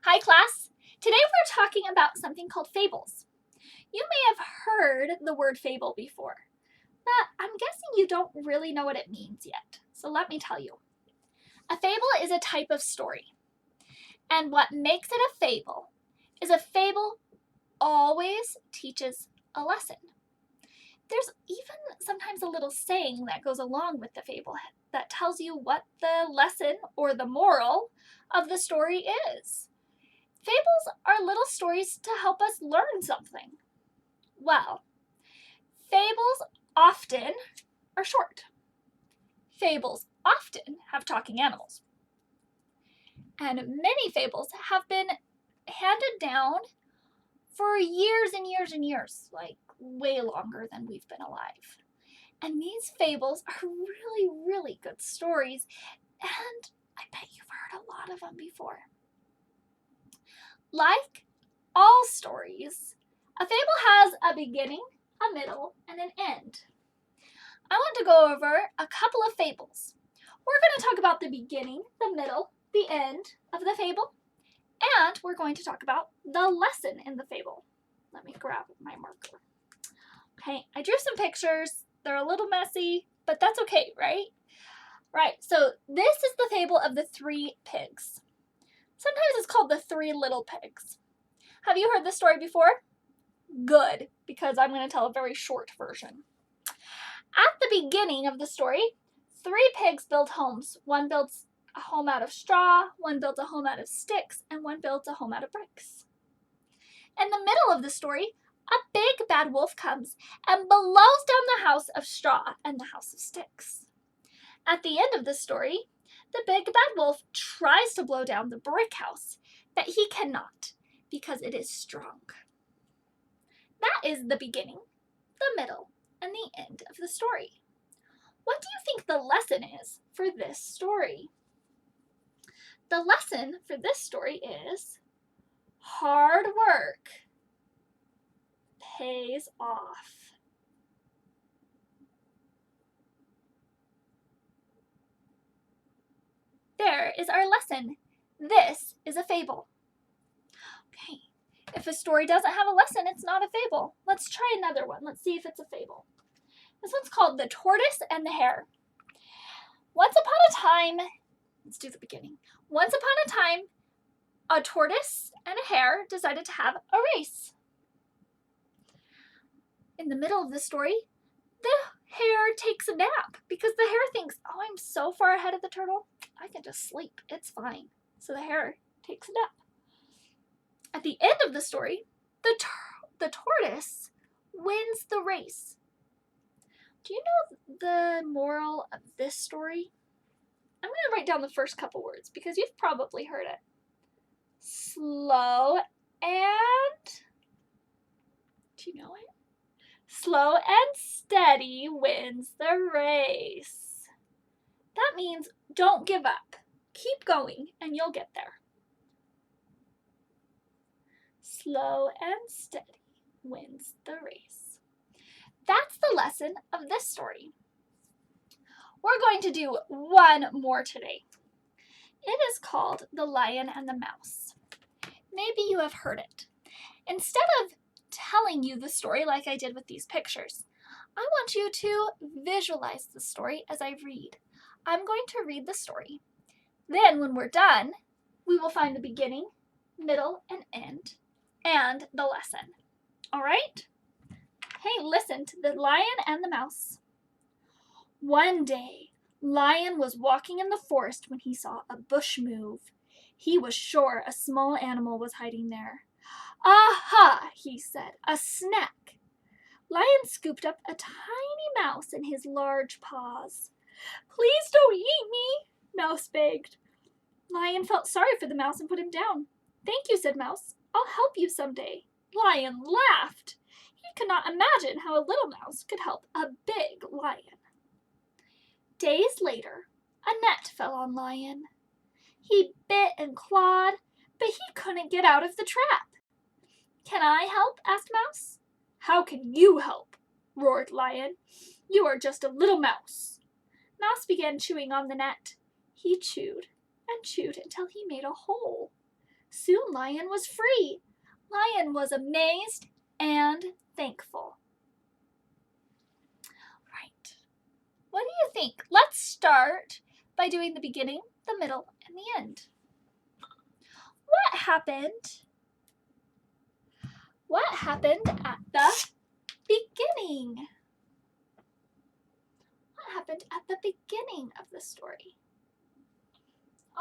Hi class! Today we're talking about something called fables. You may have heard the word fable before, but I'm guessing you don't really know what it means yet. So let me tell you. A fable is a type of story. And what makes it a fable is a fable always teaches a lesson. There's even sometimes a little saying that goes along with the fable that tells you what the lesson or the moral of the story is. Fables are little stories to help us learn something. Well, fables often are short. Fables often have talking animals. And many fables have been handed down for years and years and years, like way longer than we've been alive. And these fables are really, really good stories, and I bet you've heard a lot of them before. Like all stories, a fable has a beginning, a middle, and an end. I want to go over a couple of fables. We're going to talk about the beginning, the middle, the end of the fable, and we're going to talk about the lesson in the fable. Let me grab my marker. Okay, I drew some pictures. They're a little messy, but that's okay, right? Right, so this is the fable of the three pigs. Sometimes it's called the three little pigs. Have you heard this story before? Good, because I'm going to tell a very short version. At the beginning of the story, three pigs build homes. One builds a home out of straw, one builds a home out of sticks, and one builds a home out of bricks. In the middle of the story, a big bad wolf comes and blows down the house of straw and the house of sticks. At the end of the story, the big bad wolf tries to blow down the brick house, but he cannot because it is strong. That is the beginning, the middle, and the end of the story. What do you think the lesson is for this story? The lesson for this story is hard work pays off. There is our lesson. This is a fable. Okay, if a story doesn't have a lesson, it's not a fable. Let's try another one. Let's see if it's a fable. This one's called The Tortoise and the Hare. Once upon a time, let's do the beginning. Once upon a time, a tortoise and a hare decided to have a race. In the middle of the story, the hare takes a nap because the hare thinks, oh, I'm so far ahead of the turtle, I can just sleep. It's fine. So the hare takes a nap. At the end of the story, the tortoise wins the race. Do you know the moral of this story? I'm going to write down the first couple words because you've probably heard it. Slow and... Do you know it? Slow and steady wins the race. That means don't give up. Keep going and you'll get there. Slow and steady wins the race. That's the lesson of this story. We're going to do one more today. It is called The Lion and the Mouse. Maybe you have heard it. Instead of telling you the story like I did with these pictures, I want you to visualize the story as I read. I'm going to read the story. Then when we're done, we will find the beginning, middle, and end, and the lesson. All right? Hey, listen to The Lion and the Mouse. One day, Lion was walking in the forest when he saw a bush move. He was sure a small animal was hiding there. Aha, he said, a snack. Lion scooped up a tiny mouse in his large paws. Please don't eat me, Mouse begged. Lion felt sorry for the mouse and put him down. Thank you, said Mouse. I'll help you someday. Lion laughed. He could not imagine how a little mouse could help a big lion. Days later, a net fell on Lion. He bit and clawed, but he couldn't get out of the trap. Can I help? Asked Mouse. How can you help? Roared Lion. You are just a little mouse. Mouse began chewing on the net. He chewed and chewed until he made a hole. Soon Lion was free. Lion was amazed and thankful. Right. What do you think? Let's start by doing the beginning, the middle, and the end. What happened? What happened at the beginning? What happened at the beginning of the story?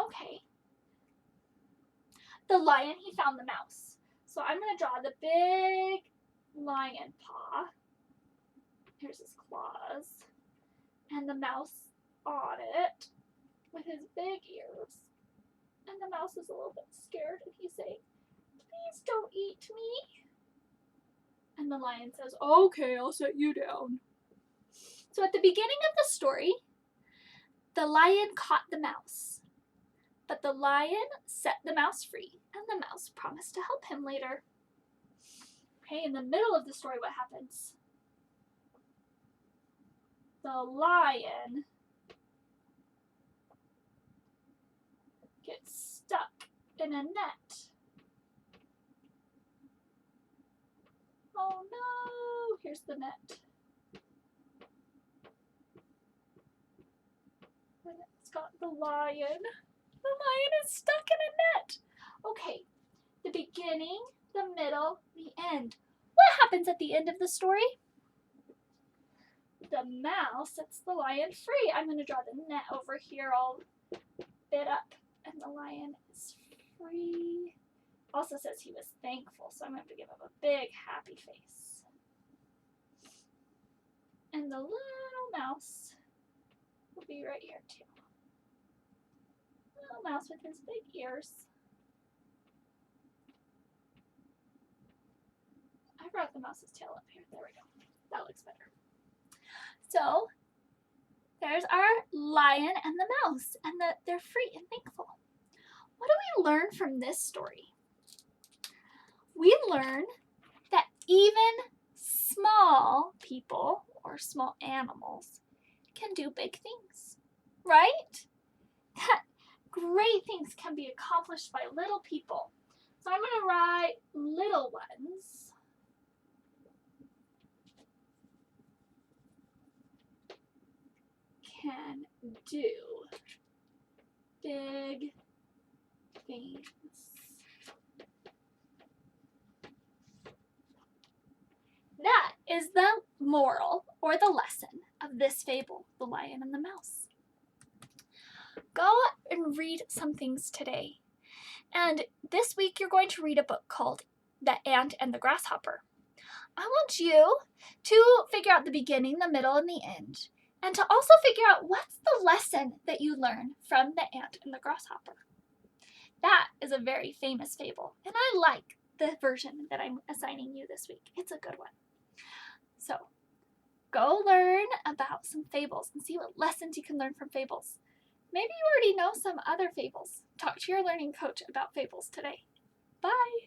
Okay. The lion, he found the mouse. So I'm going to draw the big lion paw. Here's his claws. And the mouse on it with his big ears. And the mouse is a little bit scared and he's saying, "Please don't eat me." And the lion says, "Okay, I'll set you down." So at the beginning of the story, the lion caught the mouse. But the lion set the mouse free, and the mouse promised to help him later. Okay, in the middle of the story, what happens? The lion gets stuck in a net. Oh no! Here's the net. And it's got the lion. The lion is stuck in a net. Okay, the beginning, the middle, the end. What happens at the end of the story? The mouse sets the lion free. I'm going to draw the net over here all bit up. And the lion is free. Also says he was thankful, so I'm going to give him a big happy face. And the little mouse will be right here too. Little mouse with his big ears. I brought the mouse's tail up here. There we go. That looks better. So there's our lion and the mouse, and they're free and thankful. What do we learn from this story? We learn that even small people or small animals can do big things, right? That great things can be accomplished by little people. So I'm going to write little ones. Can do big things. That is the moral or the lesson of this fable, The Lion and the Mouse. Go and read some things today. And this week you're going to read a book called The Ant and the Grasshopper. I want you to figure out the beginning, the middle, and the end. And to also figure out what's the lesson that you learn from The Ant and the Grasshopper. That is a very famous fable, and I like the version that I'm assigning you this week. It's a good one. So, go learn about some fables and see what lessons you can learn from fables. Maybe you already know some other fables. Talk to your learning coach about fables today. Bye!